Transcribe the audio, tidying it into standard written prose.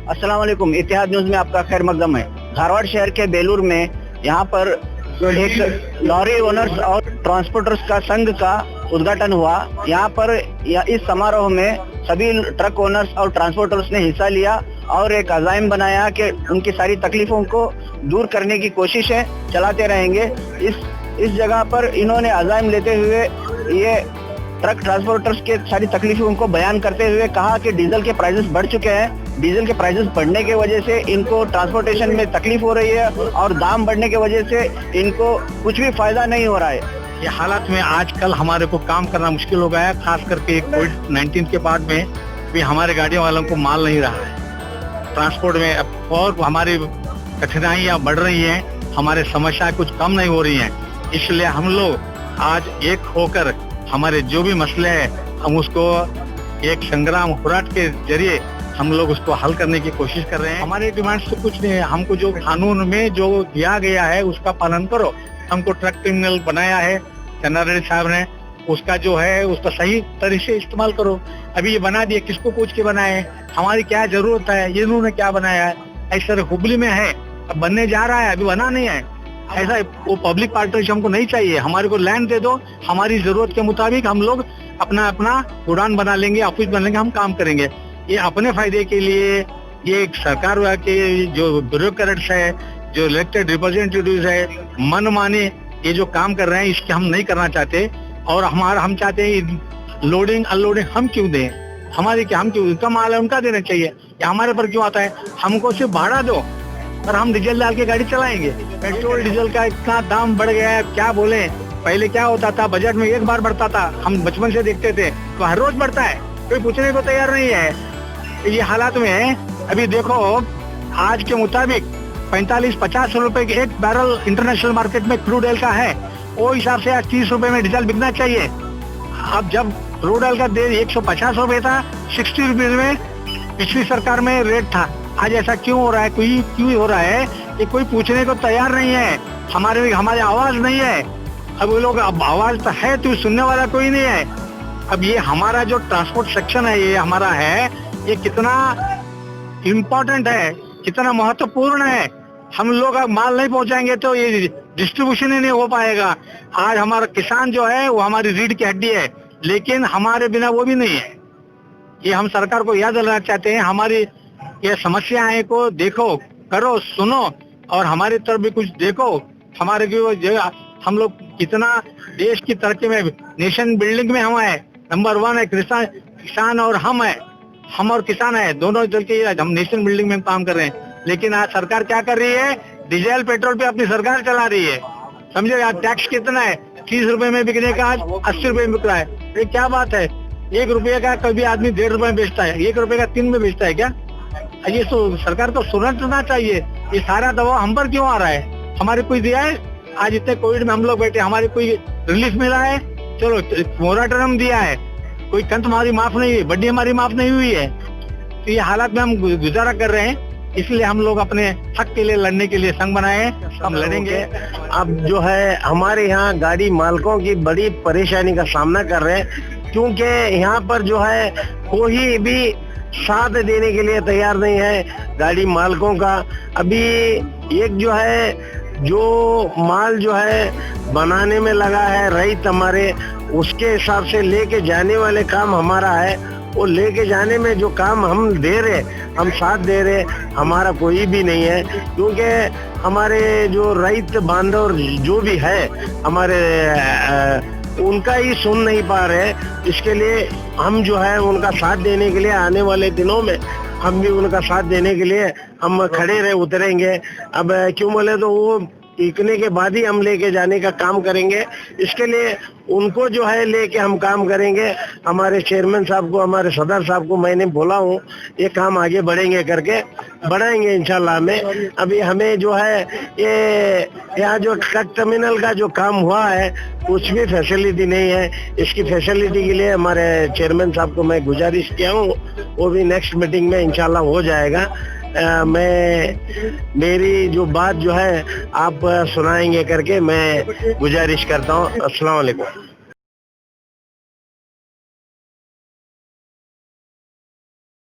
अस्सलाम वालेकुम। इत्तेहाद न्यूज़ में आपका खैर मकदम है। धारवाड़ शहर के बेलूर में यहाँ पर एक लॉरी ओनर्स और ट्रांसपोर्टर्स का संघ का उद्घाटन हुआ। यहाँ पर इस समारोह में सभी ट्रक ओनर्स और ट्रांसपोर्टर्स ने हिस्सा लिया और एक अज़ाइम बनाया कि उनकी सारी तकलीफों को दूर करने की कोशिशें चलाते रहेंगे। इस जगह पर इन्होंने अज़ाइम लेते हुए ये ट्रक ट्रांसपोर्टर्स के सारी तकलीफों को बयान करते हुए कहा कि डीजल के प्राइसेस बढ़ चुके हैं। डीजल के प्राइसेस बढ़ने की वजह से इनको ट्रांसपोर्टेशन में तकलीफ हो रही है और दाम बढ़ने की वजह से इनको कुछ भी फायदा नहीं हो रहा है। ये हालात में आजकल हमारे को काम करना मुश्किल हो गया है, खास करके कोविड-19 के बाद में भी हमारे गाड़ियों वालों को माल नहीं रहा है ट्रांसपोर्ट में और हमारी कठिनाइयाँ बढ़ रही हैं, हमारे समस्याएं कुछ कम नहीं हो रही हैं। इसलिए हम लोग आज एक होकर हमारे जो भी मसले हैं हम उसको एक संग्राम होराट के जरिए हम लोग उसको हल करने की कोशिश कर रहे हैं। हमारे डिमांड्स तो कुछ नहीं है, हमको जो कानून में जो दिया गया है उसका पालन करो। हमको ट्रक टर्मिनल बनाया है चन्ना रेड्डी साहब ने, उसका जो है उसका सही तरीके से इस्तेमाल करो। अभी ये बना दिए, किसको पूछ के बनाए, हमारी क्या जरूरत है, ये इन्होंने क्या बनाया है। ऐसा हुबली में है, अब बनने जा रहा है, अभी बना नहीं है। ऐसा वो पब्लिक पार्टनरशिप हमको नहीं चाहिए। हमारे को लैंड दे दो, हमारी जरूरत के मुताबिक हम लोग अपना गोडाउन बना लेंगे, ऑफिस बना लेंगे, हम काम करेंगे। ये अपने फायदे के लिए ये सरकार के जो ब्यूरोक्रेट्स है, जो इलेक्टेड रिप्रेजेंटेटिव्स है, मनमाने ये जो काम कर रहे हैं इसके हम नहीं करना चाहते। और हम चाहते हैं लोडिंग अनलोडिंग हम क्यों दें, हमारे क्या, हम क्यों, उनका माल है उनका देना चाहिए, या हमारे पर क्यों आता है। हमको सिर्फ भाड़ा दो और हम डीजल डाल के गाड़ी चलाएंगे। पेट्रोल डीजल का इतना दाम बढ़ गया है, क्या बोले। पहले क्या होता था, बजट में एक बार बढ़ता था, हम बचपन से देखते थे, तो हर रोज बढ़ता है, कोई पूछने को तैयार नहीं है। ये हालात में अभी देखो आज के मुताबिक 45-50 रुपए के एक बैरल इंटरनेशनल मार्केट में क्रूड ऑयल का है, वो हिसाब से आज 30 रुपए में डीजल बिकना चाहिए। अब जब क्रूड ऑयल का 150 रुपए था, 60 रुपए में पिछली सरकार में रेट था। आज ऐसा क्यों हो रहा है, क्यों हो रहा है कि कोई पूछने को तैयार नहीं है। हमारी आवाज नहीं है। अब वो लोग, अब आवाज तो है तो सुनने वाला कोई नहीं है। अब ये हमारा जो ट्रांसपोर्ट सेक्शन है, ये हमारा है, ये कितना इम्पोर्टेंट है, कितना महत्वपूर्ण है। हम लोग अब माल नहीं पहुंचाएंगे तो ये डिस्ट्रीब्यूशन ही नहीं हो पाएगा। आज हमारा किसान जो है वो हमारी रीढ़ की हड्डी है, लेकिन हमारे बिना वो भी नहीं है। ये हम सरकार को याद दिलाना चाहते हैं, हमारी ये समस्याएं को देखो, करो, सुनो और हमारी तरफ भी कुछ देखो। हमारे हम लोग कितना देश की तरक्की में, नेशन बिल्डिंग में हम है, नंबर 1 है किसान और हम है, हम और किसान है, दोनों चल के हम नेशन बिल्डिंग में काम कर रहे हैं। लेकिन आज सरकार क्या कर रही है, डीजल पेट्रोल पे अपनी सरकार चला रही है। समझे, आज टैक्स कितना है, 30 रुपए में बिकने का आज 80 रुपए में बिक रहा है। ये क्या बात है, 1 रुपये का कभी आदमी 1.5 रुपए में बेचता है, 1 रुपए का 3 में बेचता है क्या। ये तो सरकार को सुनना चाहिए। ये सारा दबाव हम पर क्यों आ रहा है, हमारे कोई दिया है। आज इतने कोविड में हम लोग बैठे, हमारे कोई रिलीफ मिला है, चलो मोराटोरियम दिया है, कोई कंत हमारी माफ नहीं हुई, बड्डी हमारी माफ नहीं हुई है। तो ये हालात में हम गुजारा कर रहे हैं, इसलिए हम लोग अपने हक के लिए लड़ने के लिए संघ बनाए हैं, हम लड़ेंगे। अब जो है हमारे यहाँ गाड़ी मालकों की बड़ी परेशानी का सामना कर रहे हैं, क्योंकि यहाँ पर जो है कोई भी साथ देने के लिए तैयार नहीं है गाड़ी मालकों का। अभी एक जो है, जो माल जो है बनाने में लगा है रईत हमारे, उसके हिसाब से लेके जाने वाले काम हमारा है। वो लेके जाने में जो काम हम दे रहे, हम साथ दे रहे, हमारा कोई भी नहीं है। क्योंकि हमारे जो रईत बांधव जो भी है हमारे, उनका ही सुन नहीं पा रहे। इसके लिए हम जो है उनका साथ देने के लिए आने वाले दिनों में हम भी उनका साथ देने के लिए हम खड़े रहे, उतरेंगे। अब क्यों बोले तो वो टिकने के बाद ही हम लेके जाने का काम करेंगे। इसके लिए उनको जो है लेके हम काम करेंगे। हमारे चेयरमैन साहब को, हमारे सदर साहब को मैंने बोला हूँ ये काम आगे बढ़ेंगे करके, बढ़ाएंगे इंशाल्लाह में। अभी हमें जो है ये यहाँ जो ट्रक टर्मिनल का जो काम हुआ है कुछ भी फैसिलिटी नहीं है। इसकी फैसिलिटी के लिए हमारे चेयरमैन साहब को मैं गुजारिश किया हूँ, वो भी नेक्स्ट मीटिंग में इंशाल्लाह हो जाएगा। मैं मेरी जो बात जो है आप सुनाएंगे करके मैं गुजारिश करता हूँ। अस्सलाम वालेकुम।